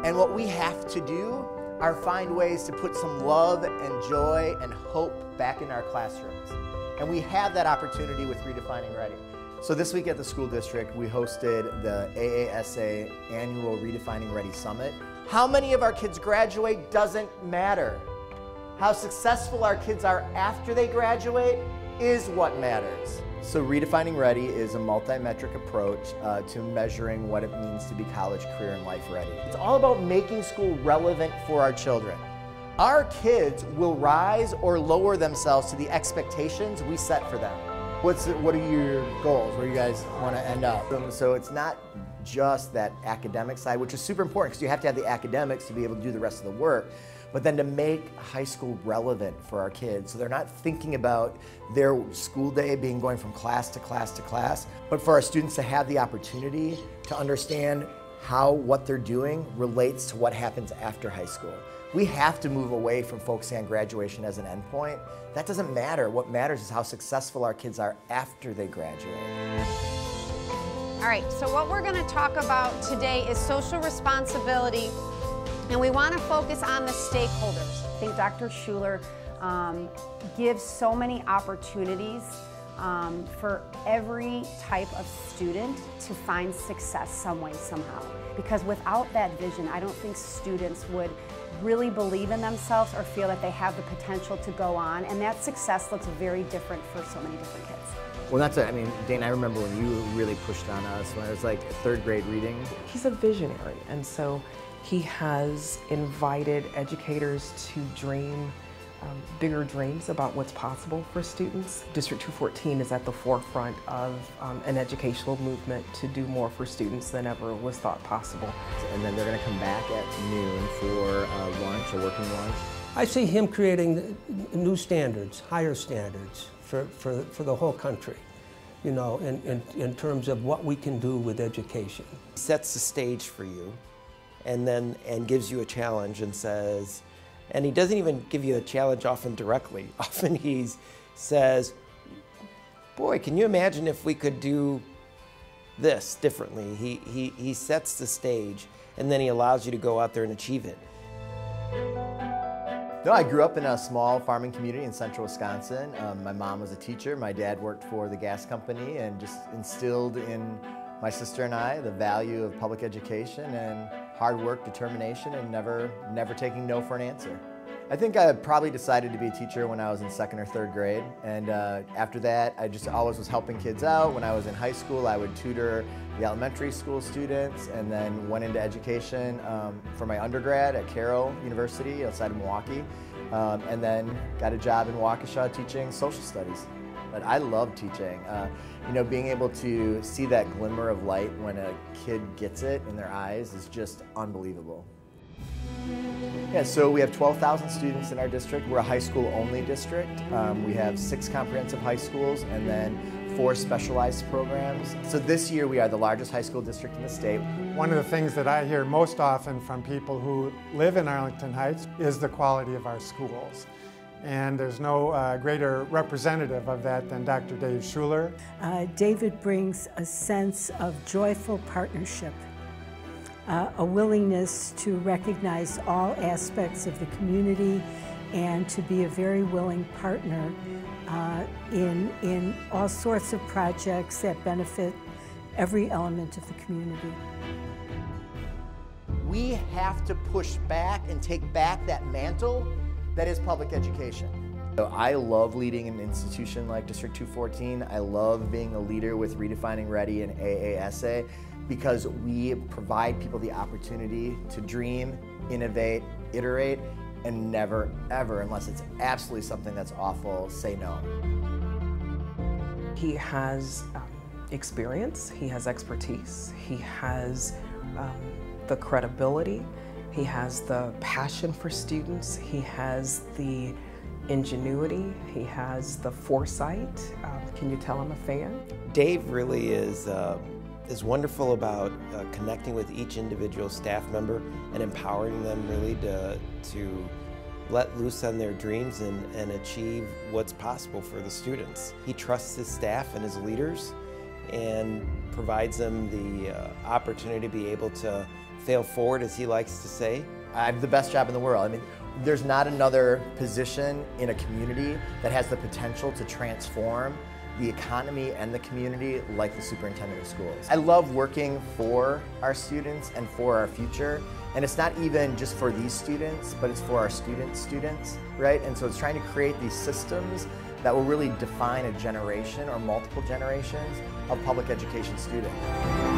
And what we have to do are find ways to put some love and joy and hope back in our classrooms. And we have that opportunity with Redefining Ready. So this week at the school district, we hosted the AASA annual Redefining Ready Summit. How many of our kids graduate doesn't matter. How successful our kids are after they graduate is what matters. So Redefining Ready is a multi-metric approach to measuring what it means to be college, career, and life ready. It's all about making school relevant for our children. Our kids will rise or lower themselves to the expectations we set for them. What are your goals? Where you guys want to end up? So it's not just that academic side, which is super important because you have to have the academics to be able to do the rest of the work, but then to make high school relevant for our kids. So they're not thinking about their school day being going from class to class to class, but for our students to have the opportunity to understand how what they're doing relates to what happens after high school. We have to move away from focusing on graduation as an endpoint. That doesn't matter. What matters is how successful our kids are after they graduate. All right, so what we're going to talk about today is social responsibility, and we want to focus on the stakeholders. I think Dr. Schuler gives so many opportunities for every type of student to find success some way, somehow. Because without that vision, I don't think students would really believe in themselves or feel that they have the potential to go on, and that success looks very different for so many different kids. Well, that's it. I mean, Dane, I remember when you really pushed on us when I was like third grade reading. He's a visionary, and so he has invited educators to dream bigger dreams about what's possible for students. District 214 is at the forefront of an educational movement to do more for students than ever was thought possible. And then they're going to come back at noon for lunch, a working lunch. I see him creating new standards, higher standards for the whole country, you know, in terms of what we can do with education. He sets the stage for you and gives you a challenge and says, and he doesn't even give you a challenge often directly. Often he says, boy, can you imagine if we could do this differently? He sets the stage, and then he allows you to go out there and achieve it. No, I grew up in a small farming community in central Wisconsin. My mom was a teacher. My dad worked for the gas company and just instilled in my sister and I the value of public education and hard work, determination, and never taking no for an answer. I think I probably decided to be a teacher when I was in second or third grade, and after that I just always was helping kids out. When I was in high school, I would tutor the elementary school students, and then went into education for my undergrad at Carroll University outside of Milwaukee, and then got a job in Waukesha teaching social studies. But I love teaching. You know, being able to see that glimmer of light when a kid gets it in their eyes is just unbelievable. Yeah, so we have 12,000 students in our district. We're a high school only district. We have 6 comprehensive high schools and then 4 specialized programs. So this year we are the largest high school district in the state. One of the things that I hear most often from people who live in Arlington Heights is the quality of our schools. And there's no greater representative of that than Dr. Dave Schuler. David brings a sense of joyful partnership, a willingness to recognize all aspects of the community and to be a very willing partner in all sorts of projects that benefit every element of the community. We have to push back and take back that mantle that is public education. So I love leading an institution like District 214. I love being a leader with Redefining Ready and AASA because we provide people the opportunity to dream, innovate, iterate, and never, ever, unless it's absolutely something that's awful, say no. He has experience, he has expertise, he has the credibility, he has the passion for students, he has the ingenuity, he has the foresight. Can you tell I'm a fan? Dave really is wonderful about connecting with each individual staff member and empowering them really to let loose on their dreams and achieve what's possible for the students. He trusts his staff and his leaders and provides them the opportunity to be able to fail forward, as he likes to say. I have the best job in the world. I mean, there's not another position in a community that has the potential to transform the economy and the community like the superintendent of schools. I love working for our students and for our future. And it's not even just for these students, but it's for our students, right? And so it's trying to create these systems that will really define a generation or multiple generations of public education students.